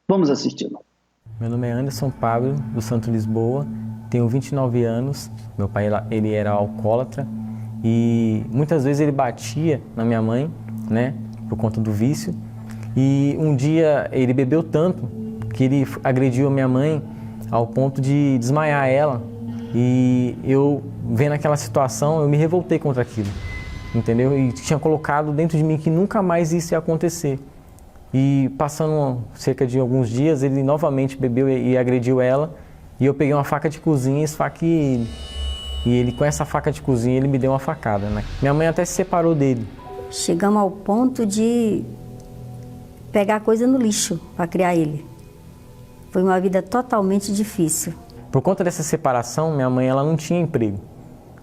Vamos assisti-lo. Meu nome é Anderson Pablo, do Santo Lisboa, tenho 29 anos, meu pai ele era alcoólatra e muitas vezes ele batia na minha mãe, né, por conta do vício. E um dia ele bebeu tanto que ele agrediu a minha mãe ao ponto de desmaiar ela. E eu, vendo aquela situação, eu me revoltei contra aquilo, entendeu? E tinha colocado dentro de mim que nunca mais isso ia acontecer. E passando cerca de alguns dias, ele novamente bebeu e agrediu ela. E eu peguei uma faca de cozinha e esfaqueei ele. E ele, com essa faca de cozinha, ele me deu uma facada, né? Minha mãe até se separou dele. Chegamos ao ponto de pegar coisa no lixo para criar ele. Foi uma vida totalmente difícil. Por conta dessa separação, minha mãe ela não tinha emprego.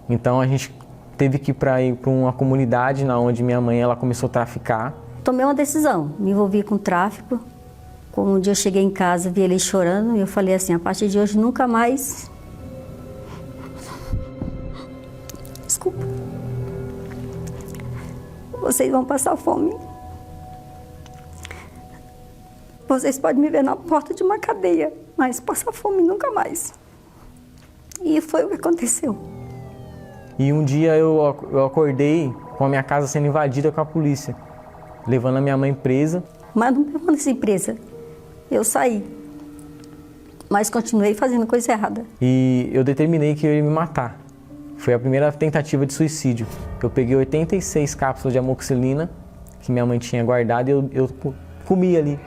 Então a gente teve que ir para uma comunidade onde minha mãe ela começou a traficar. Tomei uma decisão, me envolvi com tráfico. Como um dia eu cheguei em casa, vi ele chorando e eu falei assim, a partir de hoje nunca mais... Desculpa. Vocês vão passar fome. Vocês podem me ver na porta de uma cadeia, mas passar fome nunca mais. E foi o que aconteceu. E um dia eu acordei com a minha casa sendo invadida com a polícia, levando a minha mãe presa. Mas não permaneci presa. Eu saí. Mas continuei fazendo coisa errada. E eu determinei que eu ia me matar. Foi a primeira tentativa de suicídio. Eu peguei 86 cápsulas de amoxicilina que minha mãe tinha guardado e eu comi ali.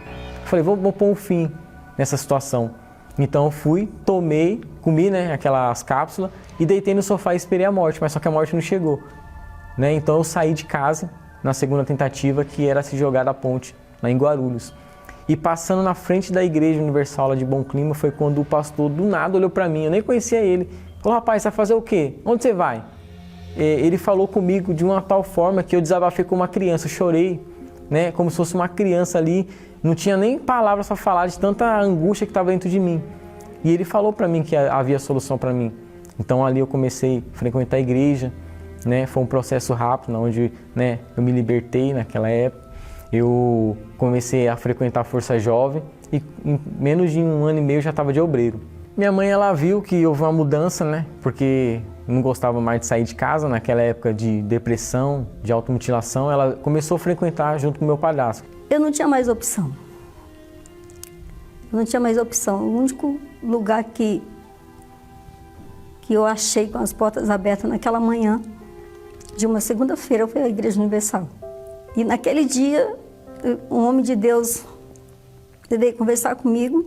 Falei, vou pôr um fim nessa situação. Então eu fui, tomei, comi, né, aquelas cápsulas e deitei no sofá e esperei a morte, mas só que a morte não chegou, né? Então eu saí de casa na segunda tentativa, que era se jogar da ponte, lá em Guarulhos. E passando na frente da Igreja Universal lá de Bom Clima, foi quando o pastor do nada olhou para mim, eu nem conhecia ele. Falou, rapaz, você vai fazer o quê? Onde você vai? Ele falou comigo de uma tal forma que eu desabafei como uma criança, eu chorei, né, como se fosse uma criança ali. Não tinha nem palavras para falar de tanta angústia que estava dentro de mim. E ele falou para mim que havia solução para mim. Então ali eu comecei a frequentar a igreja, né? Foi um processo rápido, onde, né, eu me libertei naquela época. Eu comecei a frequentar a Força Jovem e em menos de um ano e meio eu já estava de obreiro. Minha mãe ela viu que houve uma mudança, né? Porque não gostava mais de sair de casa naquela época de depressão, de automutilação. Ela começou a frequentar junto com o meu padrasto. Eu não tinha mais opção. Eu não tinha mais opção. O único lugar que eu achei com as portas abertas naquela manhã de uma segunda-feira foi a Igreja Universal. E naquele dia, um homem de Deus veio conversar comigo.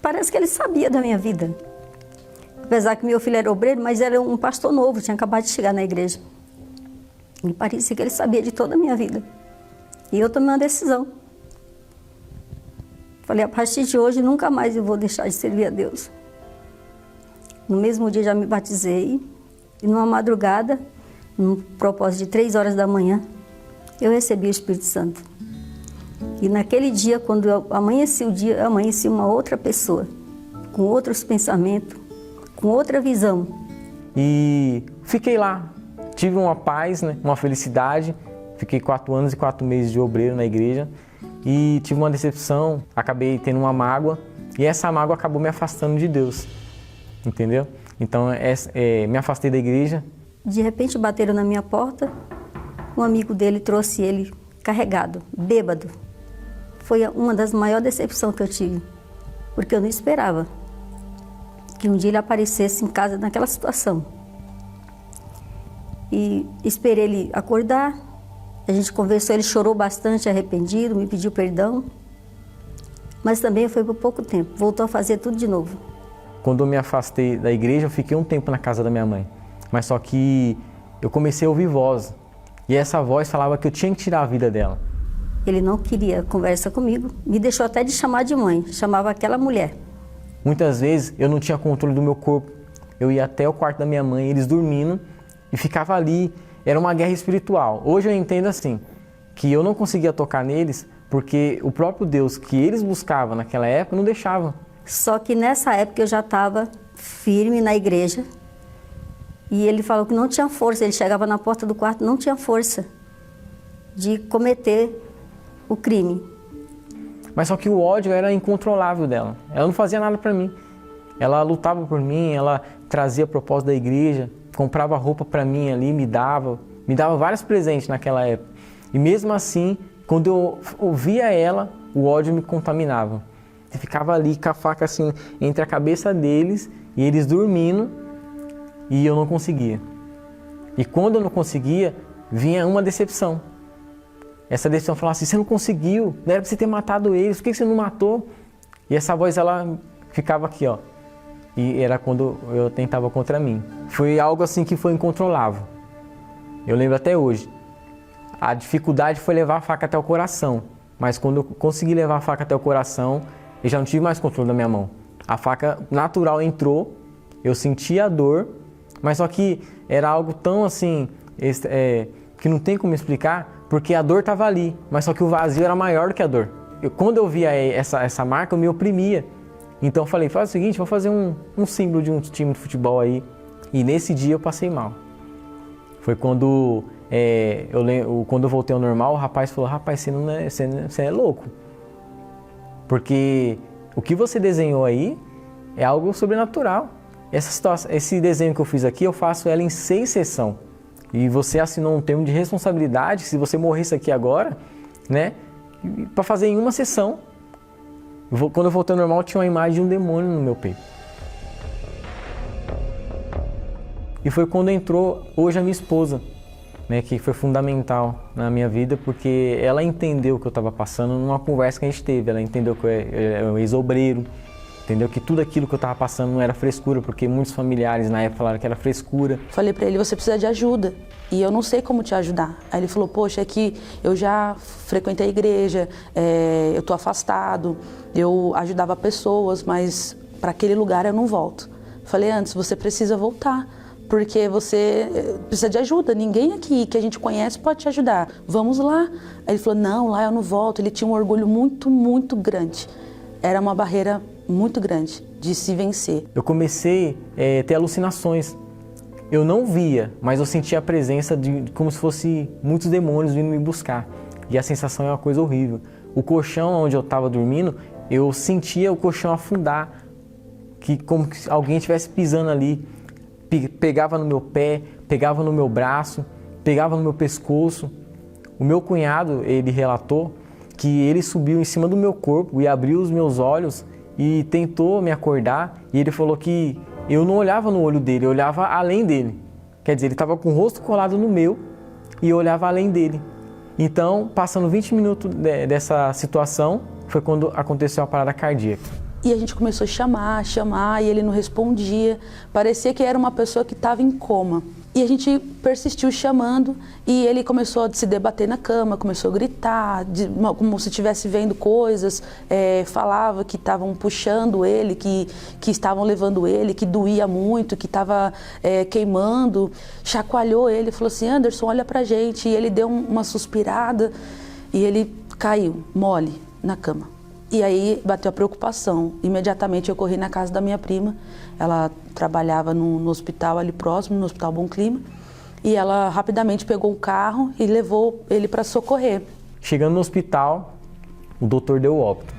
Parece que ele sabia da minha vida. Apesar que meu filho era obreiro, mas era um pastor novo, tinha acabado de chegar na igreja. E parecia que ele sabia de toda a minha vida. E eu tomei uma decisão. Falei, a partir de hoje, nunca mais eu vou deixar de servir a Deus. No mesmo dia já me batizei. E numa madrugada, num propósito de 3 horas da manhã, eu recebi o Espírito Santo. E naquele dia, quando eu amanheci o dia, eu amanheci uma outra pessoa, com outros pensamentos, com outra visão. E fiquei lá, tive uma paz, né, uma felicidade. Fiquei 4 anos e 4 meses de obreiro na igreja e tive uma decepção, acabei tendo uma mágoa e essa mágoa acabou me afastando de Deus, entendeu? Então me afastei da igreja. De repente bateram na minha porta, um amigo dele trouxe ele carregado, bêbado. Foi uma das maiores decepções que eu tive, porque eu não esperava que um dia ele aparecesse em casa naquela situação. E esperei ele acordar. A gente conversou, ele chorou bastante, arrependido, me pediu perdão. Mas também foi por pouco tempo, voltou a fazer tudo de novo. Quando eu me afastei da igreja, eu fiquei um tempo na casa da minha mãe. Mas só que eu comecei a ouvir voz. E essa voz falava que eu tinha que tirar a vida dela. Ele não queria conversa comigo, me deixou até de chamar de mãe, chamava aquela mulher. Muitas vezes eu não tinha controle do meu corpo. Eu ia até o quarto da minha mãe, eles dormindo, e ficava ali. Era uma guerra espiritual. Hoje eu entendo assim, que eu não conseguia tocar neles porque o próprio Deus que eles buscavam naquela época não deixava. Só que nessa época eu já estava firme na igreja e ele falou que não tinha força, ele chegava na porta do quarto, não tinha força de cometer o crime. Mas só que o ódio era incontrolável dela. Ela não fazia nada para mim. Ela lutava por mim, ela trazia a proposta da igreja, comprava roupa para mim ali, me dava vários presentes naquela época. E mesmo assim, quando eu ouvia ela, o ódio me contaminava. Eu ficava ali com a faca assim entre a cabeça deles e eles dormindo e eu não conseguia. E quando eu não conseguia, vinha uma decepção. Essa decepção falava assim, você não conseguiu, não era pra você ter matado eles, por que você não matou? E essa voz, ela ficava aqui, ó. E era quando eu tentava contra mim. Foi algo assim que foi incontrolável. Eu lembro até hoje. A dificuldade foi levar a faca até o coração. Mas quando eu consegui levar a faca até o coração, eu já não tive mais controle da minha mão. A faca natural entrou, eu senti a dor, mas só que era algo tão assim, que não tem como explicar, porque a dor estava ali, mas só que o vazio era maior do que a dor. Quando eu via essa marca, eu me oprimia. Então eu falei, faz o seguinte, vou fazer um símbolo de um time de futebol aí. E nesse dia eu passei mal. Foi quando quando eu voltei ao normal, o rapaz falou, rapaz, você é louco. Porque o que você desenhou aí é algo sobrenatural. Esse desenho que eu fiz aqui, eu faço ela em 6 sessões. E você assinou um termo de responsabilidade, se você morresse aqui agora, né, para fazer em uma sessão. Quando eu voltei ao normal, tinha uma imagem de um demônio no meu peito. E foi quando entrou hoje a minha esposa, né, que foi fundamental na minha vida, porque ela entendeu o que eu estava passando numa conversa que a gente teve. Ela entendeu que eu era um ex-obreiro, entendeu que tudo aquilo que eu estava passando não era frescura, porque muitos familiares na época falaram que era frescura. Falei para ele, você precisa de ajuda e eu não sei como te ajudar. Aí ele falou, poxa, é que eu já frequentei a igreja, eu tô afastado, eu ajudava pessoas, mas para aquele lugar eu não volto. Falei, antes você precisa voltar, porque você precisa de ajuda, ninguém aqui que a gente conhece pode te ajudar, vamos lá. Aí ele falou, não, lá eu não volto. Ele tinha um orgulho muito, muito grande. Era uma barreira muito grande de se vencer. Eu comecei a ter alucinações. Eu não via, mas eu sentia a presença de como se fosse muitos demônios vindo me buscar. E a sensação é uma coisa horrível. O colchão onde eu estava dormindo, eu sentia o colchão afundar, como se alguém estivesse pisando ali. Pegava no meu pé, pegava no meu braço, pegava no meu pescoço. O meu cunhado, ele relatou que ele subiu em cima do meu corpo e abriu os meus olhos e tentou me acordar, e ele falou que eu não olhava no olho dele, eu olhava além dele. Quer dizer, ele estava com o rosto colado no meu e eu olhava além dele. Então, passando 20 minutos dessa situação, foi quando aconteceu a parada cardíaca. E a gente começou a chamar, e ele não respondia. Parecia que era uma pessoa que estava em coma. E a gente persistiu chamando e ele começou a se debater na cama, começou a gritar, como se estivesse vendo coisas, falava que estavam puxando ele, que estavam levando ele, que doía muito, que estava queimando. Chacoalhou ele, falou assim, Anderson, olha pra gente. E ele deu uma suspirada e ele caiu, mole, na cama. E aí bateu a preocupação. Imediatamente eu corri na casa da minha prima. Ela trabalhava no hospital ali próximo, no Hospital Bom Clima. E ela rapidamente pegou o carro e levou ele para socorrer. Chegando no hospital, o doutor deu óbito.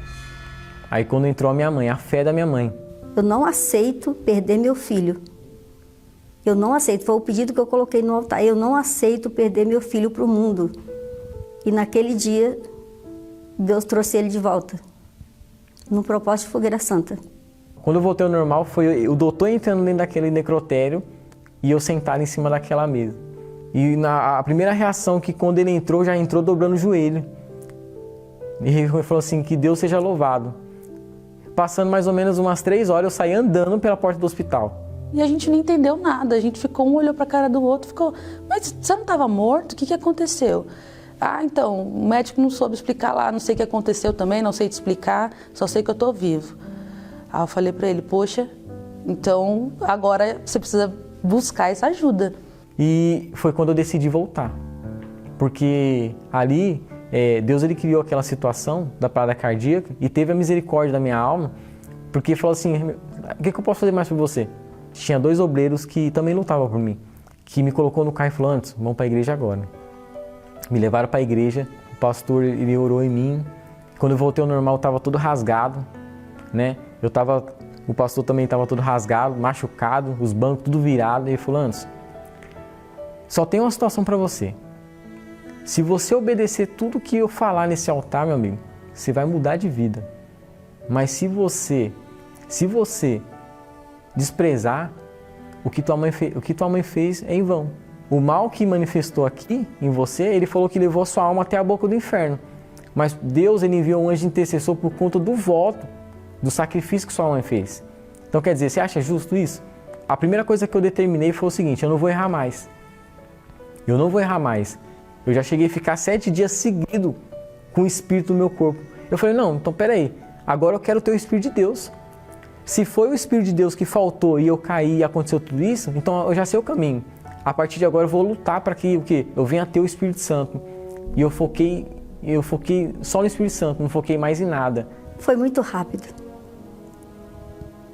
Aí quando entrou a minha mãe, a fé da minha mãe. Eu não aceito perder meu filho. Eu não aceito. Foi o pedido que eu coloquei no altar. Eu não aceito perder meu filho para o mundo. E naquele dia, Deus trouxe ele de volta. No propósito de Fogueira Santa. Quando eu voltei ao normal, foi o doutor entrando dentro daquele necrotério e eu sentado em cima daquela mesa. E a primeira reação que quando ele entrou, já entrou dobrando o joelho. E ele falou assim, que Deus seja louvado. Passando mais ou menos umas 3 horas, eu saí andando pela porta do hospital. E a gente não entendeu nada, a gente ficou, um olhou para a cara do outro, ficou, mas você não estava morto? O que aconteceu? Ah, então, o médico não soube explicar lá, não sei o que aconteceu também, não sei te explicar, só sei que eu tô vivo. Aí eu falei para ele, poxa, então agora você precisa buscar essa ajuda. E foi quando eu decidi voltar, porque ali Deus ele criou aquela situação da parada cardíaca e teve a misericórdia da minha alma, porque falou assim, o que eu posso fazer mais por você? Tinha 2 obreiros que também lutavam por mim, que me colocou no carro e falou, antes, vamos para a igreja agora. Me levaram para a igreja, o pastor ele orou em mim, Quando eu voltei ao normal, eu estava todo rasgado, né? O pastor também estava todo rasgado, machucado, os bancos tudo virado. E ele falou, Anderson, só tem uma situação para você. Se você obedecer tudo que eu falar nesse altar, meu amigo, você vai mudar de vida. Mas se você desprezar, o que tua mãe fez é em vão. O mal que manifestou aqui em você, ele falou que levou a sua alma até a boca do inferno. Mas Deus, ele enviou um anjo intercessor por conta do voto, do sacrifício que sua mãe fez. Então, quer dizer, você acha justo isso? A primeira coisa que eu determinei foi o seguinte, eu não vou errar mais. Eu não vou errar mais. Eu já cheguei a ficar 7 dias seguidos com o Espírito no meu corpo. Eu falei, não, então peraí, agora eu quero ter o Espírito de Deus. Se foi o Espírito de Deus que faltou e eu caí e aconteceu tudo isso, então eu já sei o caminho. A partir de agora eu vou lutar para que eu venha a ter o Espírito Santo. E eu foquei só no Espírito Santo, não foquei mais em nada. Foi muito rápido.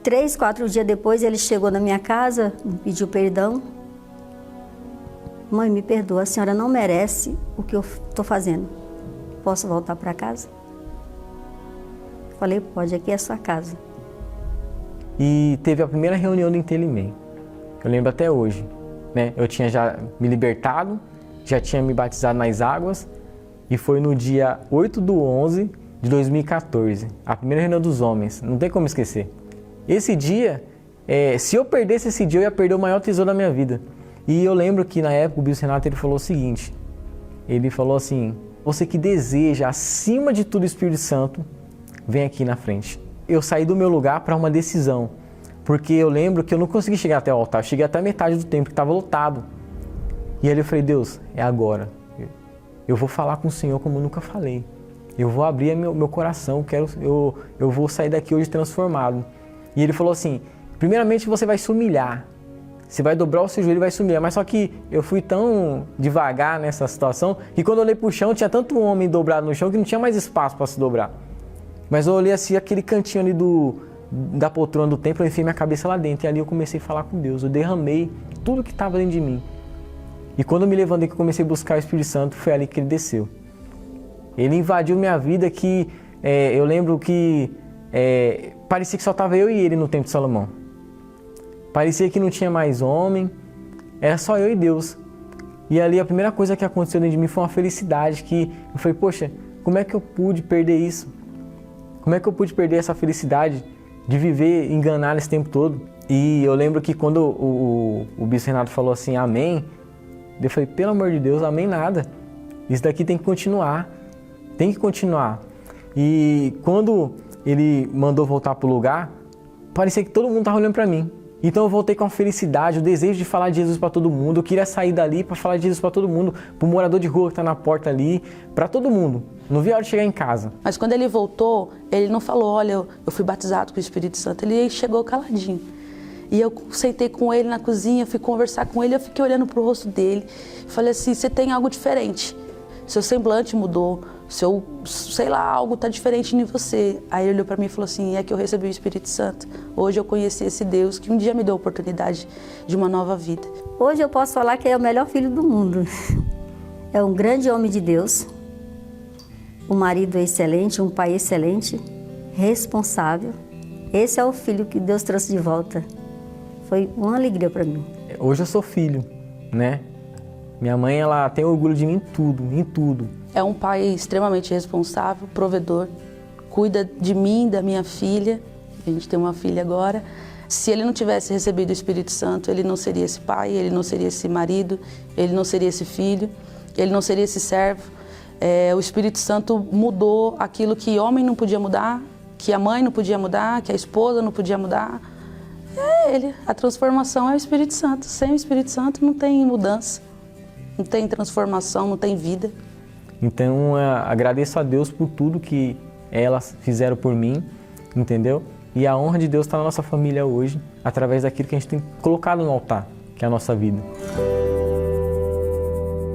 3, 4 dias depois ele chegou na minha casa, me pediu perdão. Mãe, me perdoa, a senhora não merece o que eu estou fazendo. Posso voltar para casa? Falei, pode, aqui é a sua casa. E teve a primeira reunião do Intelimem. Eu lembro até hoje, né? Eu tinha já me libertado, já tinha me batizado nas águas, e foi no dia 8/11 de 2014, a primeira reunião dos homens, não tem como esquecer. Esse dia, se eu perdesse esse dia, eu ia perder o maior tesouro da minha vida. E eu lembro que na época o Bispo Renato ele falou o seguinte, ele falou assim, você que deseja acima de tudo o Espírito Santo, vem aqui na frente. Eu saí do meu lugar para uma decisão, porque eu lembro que eu não consegui chegar até o altar, eu cheguei até a metade do templo, que estava lotado. E aí eu falei, Deus, é agora. Eu vou falar com o Senhor como eu nunca falei. Eu vou abrir meu coração, eu vou sair daqui hoje transformado. E ele falou assim, primeiramente você vai se humilhar. Você vai dobrar o seu joelho e vai se humilhar. Mas só que eu fui tão devagar nessa situação que quando eu olhei para o chão, tinha tanto homem dobrado no chão que não tinha mais espaço para se dobrar. Mas eu olhei assim, aquele cantinho ali da poltrona do templo, eu enfiei minha cabeça lá dentro. E ali eu comecei a falar com Deus. Eu derramei tudo que estava dentro de mim. E quando eu me levantei que eu comecei a buscar o Espírito Santo, foi ali que ele desceu. Ele invadiu minha vida que eu lembro que parecia que só estava eu e ele no Templo de Salomão. Parecia que não tinha mais homem, era só eu e Deus. E ali a primeira coisa que aconteceu dentro de mim foi uma felicidade que eu falei, poxa, como é que eu pude perder isso? Como é que eu pude perder essa felicidade de viver enganado esse tempo todo? E eu lembro que quando o Bispo Renato falou assim, amém, eu falei, pelo amor de Deus, amém nada. Isso daqui tem que continuar. Tem que continuar. E quando ele mandou voltar para o lugar, parecia que todo mundo estava olhando para mim. Então eu voltei com a felicidade, o desejo de falar de Jesus para todo mundo. Eu queria sair dali para falar de Jesus para todo mundo, para o morador de rua que está na porta ali, para todo mundo. Não vi a hora de chegar em casa. Mas quando ele voltou, ele não falou, olha, eu fui batizado com o Espírito Santo. Ele chegou caladinho. E eu sentei com ele na cozinha, fui conversar com ele, eu fiquei olhando pro rosto dele. Falei assim, você tem algo diferente. Seu semblante mudou, sei lá, algo tá diferente em você. Aí ele olhou para mim e falou assim, é que eu recebi o Espírito Santo. Hoje eu conheci esse Deus que um dia me deu a oportunidade de uma nova vida. Hoje eu posso falar que é o melhor filho do mundo. É um grande homem de Deus, um marido excelente, um pai excelente, responsável. Esse é o filho que Deus trouxe de volta. Foi uma alegria para mim. Hoje eu sou filho, né? Minha mãe, ela tem orgulho de mim em tudo. É um pai extremamente responsável, provedor, cuida de mim, da minha filha. A gente tem uma filha agora. Se ele não tivesse recebido o Espírito Santo, ele não seria esse pai, ele não seria esse marido, ele não seria esse filho, ele não seria esse servo. O Espírito Santo mudou aquilo que homem não podia mudar, que a mãe não podia mudar, que a esposa não podia mudar. É ele. A transformação é o Espírito Santo. Sem o Espírito Santo não tem mudança, não tem transformação, não tem vida. Então, agradeço a Deus por tudo que elas fizeram por mim, entendeu? E a honra de Deus está na nossa família hoje, através daquilo que a gente tem colocado no altar, que é a nossa vida.